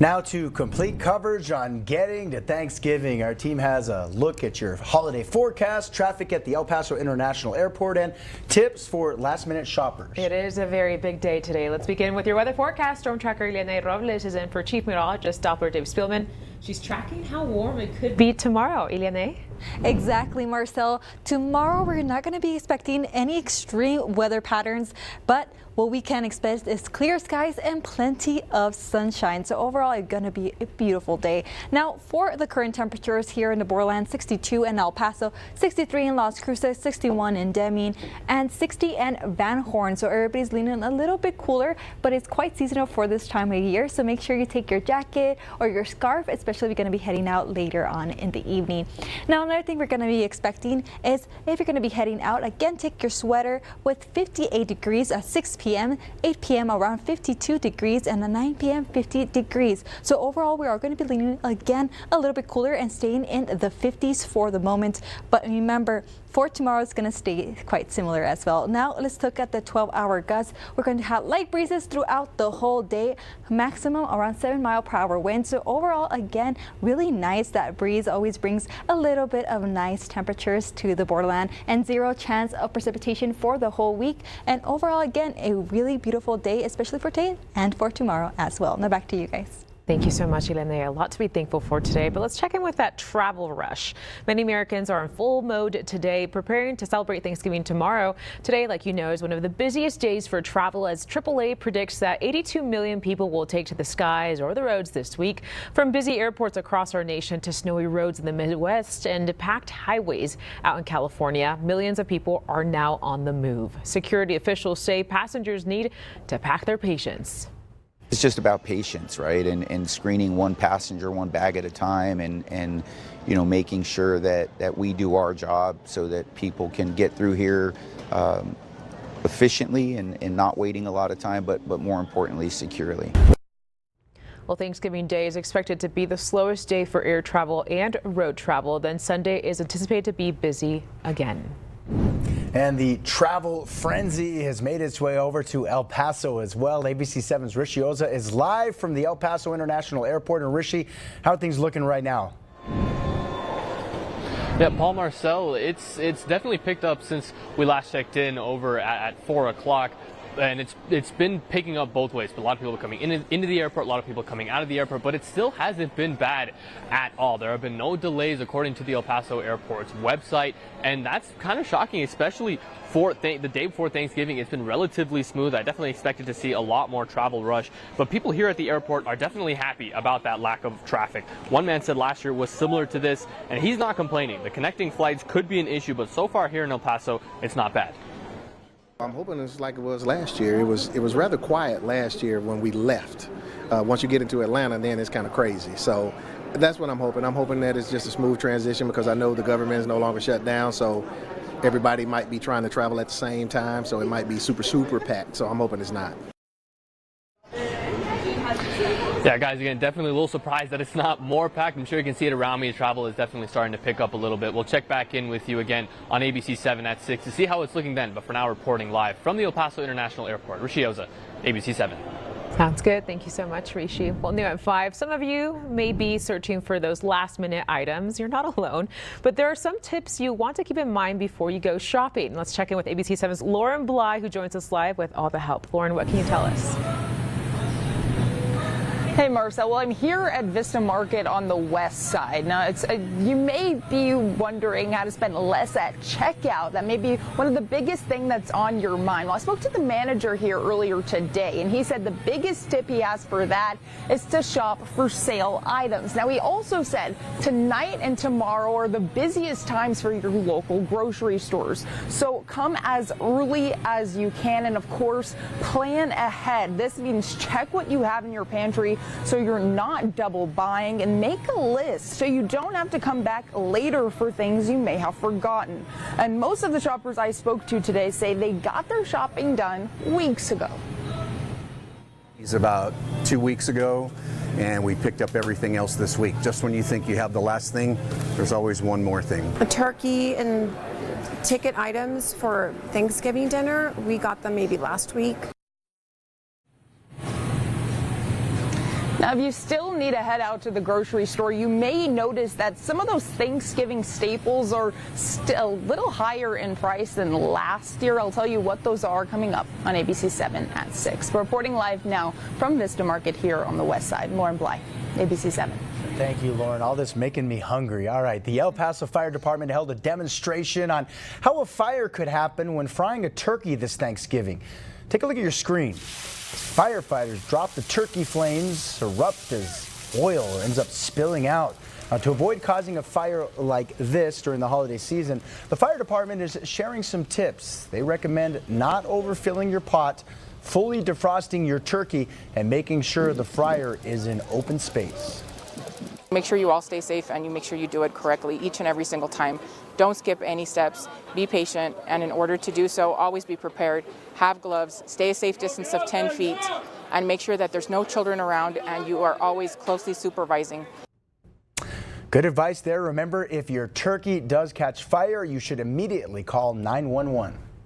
Now to complete coverage on getting to Thanksgiving. Our team has a look at your holiday forecast, traffic at the El Paso International Airport, and tips for last-minute shoppers. It is a very big day today. Let's begin with your weather forecast. Storm tracker Ileana Robles is in for Chief Meteorologist Doppler Dave Spielman. She's tracking how warm it could be tomorrow. Ileana? Exactly, Marcel. Tomorrow we're not going to be expecting any extreme weather patterns, but what we can expect is clear skies and plenty of sunshine. So overall, it's going to be a beautiful day. Now, for the current temperatures here in the Borderlands, 62 in El Paso, 63 in Las Cruces, 61 in Deming, and 60 in Van Horn. So everybody's leaning a little bit cooler, but it's quite seasonal for this time of year. So make sure you take your jacket or your scarf, especially if you're going to be heading out later on in the evening. Now, another thing we're going to be expecting is if you're going to be heading out, again, take your sweater with 58 degrees at 6 p.m., 8 p.m. around 52 degrees, and at 9 p.m. 50 degrees. So overall, we are going to be leaning again a little bit cooler and staying in the 50s for the moment. But remember, for tomorrow, it's going to stay quite similar as well. Now, let's look at the 12-hour gusts. We're going to have light breezes throughout the whole day, maximum around 7-mile-per-hour wind. So overall, again, really nice. That breeze always brings a little bit of nice temperatures to the borderland, and zero chance of precipitation for the whole week. And overall, again, a really beautiful day, especially for today and for tomorrow as well. Now back to you guys. Thank you so much, Ileana. A lot to be thankful for today, but let's check in with that travel rush. Many Americans are in full mode today, preparing to celebrate Thanksgiving tomorrow. Today, like you know, is one of the busiest days for travel, as AAA predicts that 82 million people will take to the skies or the roads this week. From busy airports across our nation to snowy roads in the Midwest and packed highways out in California, millions of people are now on the move. Security officials say passengers need to pack their patience. It's just about patience, right? And screening one passenger, one bag at a time, and you know, making sure that we do our job so that people can get through here efficiently and not waiting a lot of time, but more importantly, securely. Well, Thanksgiving Day is expected to be the slowest day for air travel and road travel. Then Sunday is anticipated to be busy again. And the travel frenzy has made its way over to El Paso as well. ABC7's Rishi Oza is live from the El Paso International Airport. And Rishi, how are things looking right now? Yeah, Paul, Marcel, it's definitely picked up since we last checked in over at 4 o'clock. And it's been picking up both ways. But a lot of people are coming into the airport, a lot of people coming out of the airport, but it still hasn't been bad at all. There have been no delays according to the El Paso Airport's website, and that's kind of shocking, especially for the day before Thanksgiving. It's been relatively smooth. I definitely expected to see a lot more travel rush, but people here at the airport are definitely happy about that lack of traffic. One man said last year was similar to this, and he's not complaining. The connecting flights could be an issue, but so far here in El Paso, it's not bad. I'm hoping it's like it was last year. It was rather quiet last year when we left. Once you get into Atlanta, then it's kind of crazy. So that's what I'm hoping. I'm hoping that it's just a smooth transition, because I know the government is no longer shut down. So everybody might be trying to travel at the same time. So it might be super packed. So I'm hoping it's not. Yeah, guys, again, definitely a little surprised that it's not more packed. I'm sure you can see it around me. Travel is definitely starting to pick up a little bit. We'll check back in with you again on ABC7 at 6 to see how it's looking then. But for now, reporting live from the El Paso International Airport, Rishi Oza, ABC7. Sounds good. Thank you so much, Rishi. Well, new at 5, some of you may be searching for those last-minute items. You're not alone, but there are some tips you want to keep in mind before you go shopping. Let's check in with ABC7's Lauren Bly, who joins us live with all the help. Lauren, what can you tell us? Hey Marcel, well, I'm here at Vista Market on the west side. Now, you may be wondering how to spend less at checkout. That may be one of the biggest things that's on your mind. Well, I spoke to the manager here earlier today, and he said the biggest tip he has for that is to shop for sale items. Now, he also said tonight and tomorrow are the busiest times for your local grocery stores. So come as early as you can, and of course, plan ahead. This means check what you have in your pantry so you're not double buying, and make a list so you don't have to come back later for things you may have forgotten. And most of the shoppers I spoke to today say they got their shopping done weeks ago. It's about 2 weeks ago, and we picked up everything else this week. Just when you think you have the last thing, there's always one more thing. A turkey and ticket items for Thanksgiving dinner, we got them maybe last week. Now, if you still need to head out to the grocery store, you may notice that some of those Thanksgiving staples are still a little higher in price than last year. I'll tell you what those are coming up on ABC 7 at 6. We're reporting live now from Vista Market here on the west side. Lauren Bly, ABC 7. Thank you, Lauren. All this making me hungry. All right, the El Paso Fire Department held a demonstration on how a fire could happen when frying a turkey this Thanksgiving. Take a look at your screen. Firefighters drop the turkey, flames erupt as oil ends up spilling out. Now, to avoid causing a fire like this during the holiday season, the fire department is sharing some tips. They recommend not overfilling your pot, fully defrosting your turkey, and making sure the fryer is in open space. Make sure you all stay safe and you make sure you do it correctly each and every single time. Don't skip any steps, be patient, and in order to do so, always be prepared. Have gloves, stay a safe distance of 10 feet, and make sure that there's no children around and you are always closely supervising. Good advice there. Remember, if your turkey does catch fire, you should immediately call 911.